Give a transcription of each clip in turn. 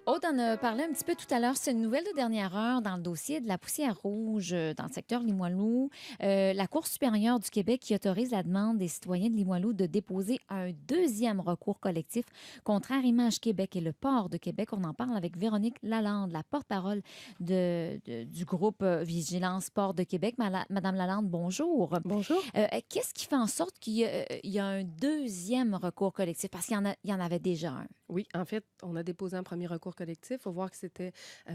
Aude en a parlé un petit peu tout à l'heure. C'est une nouvelle de dernière heure dans le dossier de la poussière rouge dans le secteur Limoilou. La Cour supérieure du Québec qui autorise la demande des citoyens de Limoilou de déposer un deuxième recours collectif contre Arrimage Québec et le port de Québec. On en parle avec Véronique Lalande, la porte-parole du groupe Vigilance Port de Québec. Madame Lalande, bonjour. Bonjour. Qu'est-ce qui fait en sorte qu'il y a un deuxième recours collectif? Parce qu'il y en avait déjà un. Oui, en fait, on a déposé un premier recours collectif. Il faut voir que c'était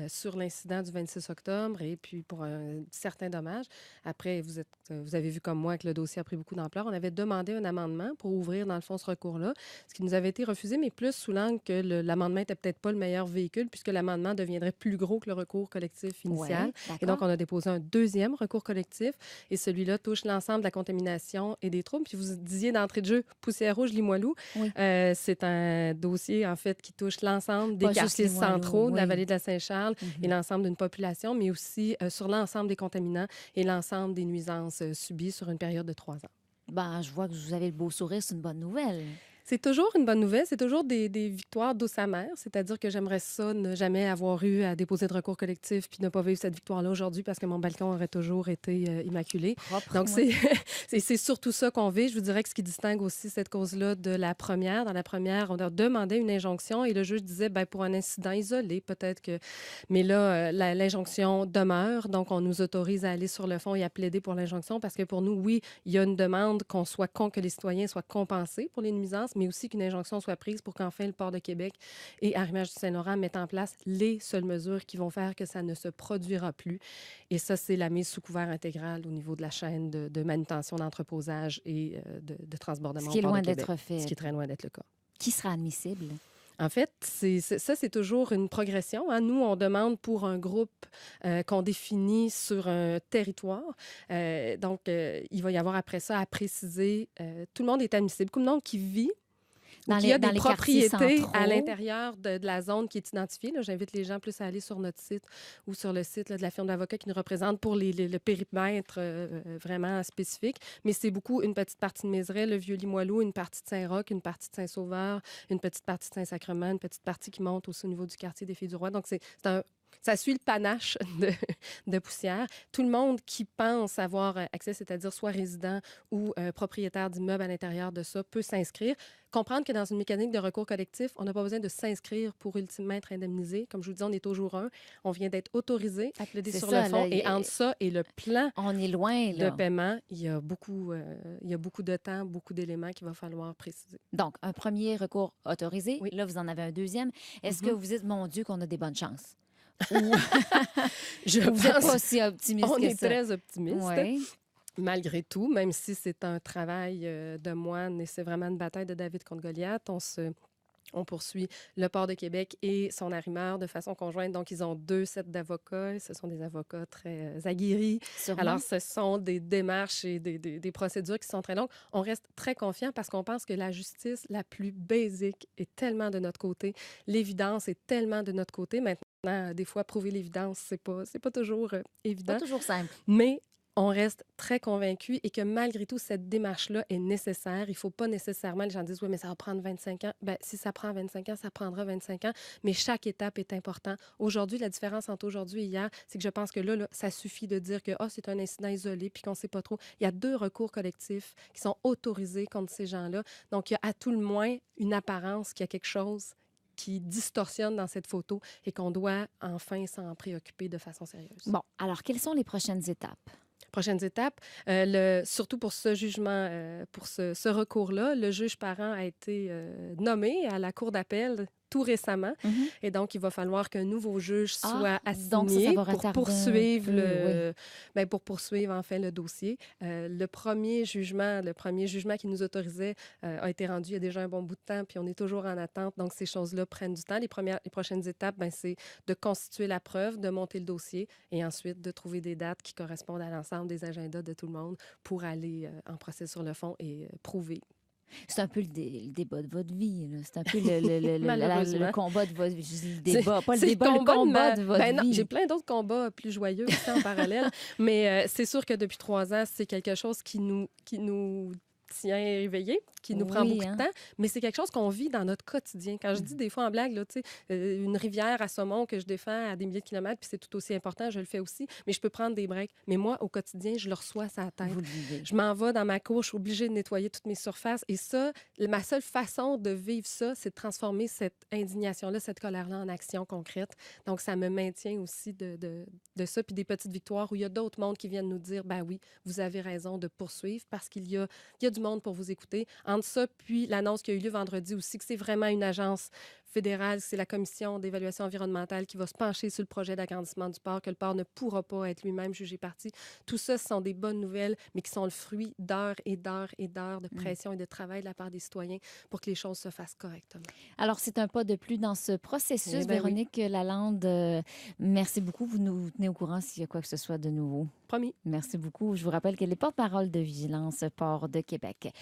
sur l'incident du 26 octobre et puis pour un certain dommage. Après, vous avez vu comme moi que le dossier a pris beaucoup d'ampleur. On avait demandé un amendement pour ouvrir, dans le fond, ce recours-là, ce qui nous avait été refusé, mais plus sous l'angle que l'amendement n'était peut-être pas le meilleur véhicule puisque l'amendement deviendrait plus gros que le recours collectif initial. Oui, Et donc, d'accord. on a déposé un deuxième recours collectif et celui-là touche l'ensemble de la contamination et des troubles. Puis vous disiez d'entrée de jeu, Poussière rouge, Limoilou. Oui. C'est un dossier, en fait, qui touche l'ensemble des Pas juste quartiers Limoilou, centraux de la oui. vallée de la Saint-Charles et Mhm. l'ensemble d'une population, mais aussi sur l'ensemble des contaminants et l'ensemble des nuisances subies sur une période de 3 ans. Ben, je vois que vous avez le beau sourire, c'est une bonne nouvelle. C'est toujours une bonne nouvelle, c'est toujours des victoires douce amère, c'est-à-dire que j'aimerais ça ne jamais avoir eu à déposer de recours collectif puis ne pas vivre cette victoire-là aujourd'hui parce que mon balcon aurait toujours été immaculé. Propre, Donc, oui. c'est surtout ça qu'on vit. Je vous dirais que ce qui distingue aussi cette cause-là de la première, dans la première, on a demandé une injonction et le juge disait, ben pour un incident isolé, peut-être que... Mais là, l'injonction demeure, donc on nous autorise à aller sur le fond et à plaider pour l'injonction parce que pour nous, oui, il y a une demande que les citoyens soient compensés pour les nuisances, mais aussi qu'une injonction soit prise pour qu'enfin le port de Québec et Arrimage du Saint-Laurent mettent en place les seules mesures qui vont faire que ça ne se produira plus. Et ça, c'est la mise sous couvert intégrale au niveau de la chaîne de manutention, d'entreposage et de Ce transbordement qui au est port de loin Québec, d'être ce qui fait. est très loin d'être le cas. Qui sera admissible? En fait, ça, c'est toujours une progression, hein. Nous, on demande pour un groupe qu'on définit sur un territoire. Donc, il va y avoir après ça à préciser, tout le monde est admissible. Tout le monde qui vit ou qui a Dans des les quartiers propriétés à centraux. l'intérieur de la zone qui est identifiée. Là, j'invite les gens plus à aller sur notre site ou sur le site là, de la firme d'avocats qui nous représente pour le périmètre vraiment spécifique. Mais c'est beaucoup une petite partie de Mézeray, le Vieux-Limoilou, une partie de Saint-Roch, une partie de Saint-Sauveur, une petite partie de Saint-Sacrement, une petite partie qui monte aussi au niveau du quartier des Filles-du-Roi. Donc, ça suit le panache de poussière. Tout le monde qui pense avoir accès, c'est-à-dire soit résident ou propriétaire d'immeuble à l'intérieur de ça, peut s'inscrire. Comprendre que dans une mécanique de recours collectif, on n'a pas besoin de s'inscrire pour ultimement être indemnisé. Comme je vous dis, on est au jour 1. On vient d'être autorisé à plaider C'est sur le ça, fond. là. Et entre ça et le plan On est loin, de là. paiement, il y a beaucoup de temps, beaucoup d'éléments qu'il va falloir préciser. Donc, un premier recours autorisé. Oui. Là, vous en avez un deuxième. Est-ce que Mhm. vous dites, mon Dieu, qu'on a des bonnes chances? Ou, Je ou vous n'êtes pense pas si optimiste qu'on que est ça? très optimiste. Oui. Malgré tout, même si c'est un travail de moine et c'est vraiment une bataille de David contre Goliath, on poursuit le port de Québec et son arrimeur de façon conjointe. Donc, ils ont 2 sets d'avocats. Ce sont des avocats très aguerris. Sûrement. Alors, ce sont des démarches et des procédures qui sont très longues. On reste très confiant parce qu'on pense que la justice la plus basique est tellement de notre côté. L'évidence est tellement de notre côté. Maintenant, des fois, prouver l'évidence, c'est pas toujours Pas évident. toujours simple. Mais on reste très convaincus et que malgré tout, cette démarche-là est nécessaire. Il ne faut pas nécessairement, les gens disent, oui, mais ça va prendre 25 ans. Bien, si ça prend 25 ans, ça prendra 25 ans. Mais chaque étape est importante. Aujourd'hui, la différence entre aujourd'hui et hier, c'est que je pense que là, ça suffit de dire que c'est un incident isolé puis qu'on ne sait pas trop. Il y a 2 recours collectifs qui sont autorisés contre ces gens-là. Donc, il y a à tout le moins une apparence qu'il y a quelque chose qui distorsionne dans cette photo et qu'on doit enfin s'en préoccuper de façon sérieuse. Bon, alors, quelles sont les prochaines étapes? Prochaines étapes, surtout pour ce jugement, pour ce recours-là, le juge parent a été nommé à la Cour d'appel tout récemment. Mhm. Et donc, il va falloir qu'un nouveau juge Ah, soit donc ça assigné va pour retarder un poursuivre peu, oui. pour poursuivre enfin le dossier. Le premier jugement qui nous autorisait a été rendu il y a déjà un bon bout de temps, puis on est toujours en attente. Donc, ces choses-là prennent du temps. Les prochaines étapes, c'est de constituer la preuve, de monter le dossier et ensuite de trouver des dates qui correspondent à l'ensemble des agendas de tout le monde pour aller en procès sur le fond et prouver. C'est un peu le débat de votre vie, là. C'est un peu le Malheureusement. combat de votre vie. Je dis le C'est débat, pas le c'est débat, le combat combat de votre ben non, j'ai vie. plein d'autres combats plus joyeux aussi en parallèle, mais c'est sûr que depuis 3 ans, c'est quelque chose qui nous tient éveillés, qui nous prend Oui, beaucoup de hein? temps, mais c'est quelque chose qu'on vit dans notre quotidien. Quand je dis des fois en blague, là, tu sais, une rivière à saumon que je défends à des milliers de kilomètres, puis c'est tout aussi important, je le fais aussi, mais je peux prendre des breaks. Mais moi, au quotidien, je le reçois à la tête. Vous le vivez. Je m'en vais dans ma cour, je suis obligée de nettoyer toutes mes surfaces. Et ça, ma seule façon de vivre ça, c'est de transformer cette indignation-là, cette colère-là en action concrète. Donc, ça me maintient aussi de ça. Puis des petites victoires où il y a d'autres mondes qui viennent nous dire, ben oui, vous avez raison de poursuivre parce qu'il y a du monde pour vous écouter. Entre ça, puis l'annonce qui a eu lieu vendredi aussi, que c'est vraiment une agence fédérale, c'est la commission d'évaluation environnementale qui va se pencher sur le projet d'agrandissement du port, que le port ne pourra pas être lui-même jugé parti. Tout ça, ce sont des bonnes nouvelles, mais qui sont le fruit d'heures et d'heures et d'heures de pression et de travail de la part des citoyens pour que les choses se fassent correctement. Alors, c'est un pas de plus dans ce processus. Eh bien oui, Véronique Lalande, merci beaucoup. Vous nous tenez au courant s'il y a quoi que ce soit de nouveau. promis. Merci beaucoup. Je vous rappelle qu'elle est porte-parole de Vigilance Port de Québec.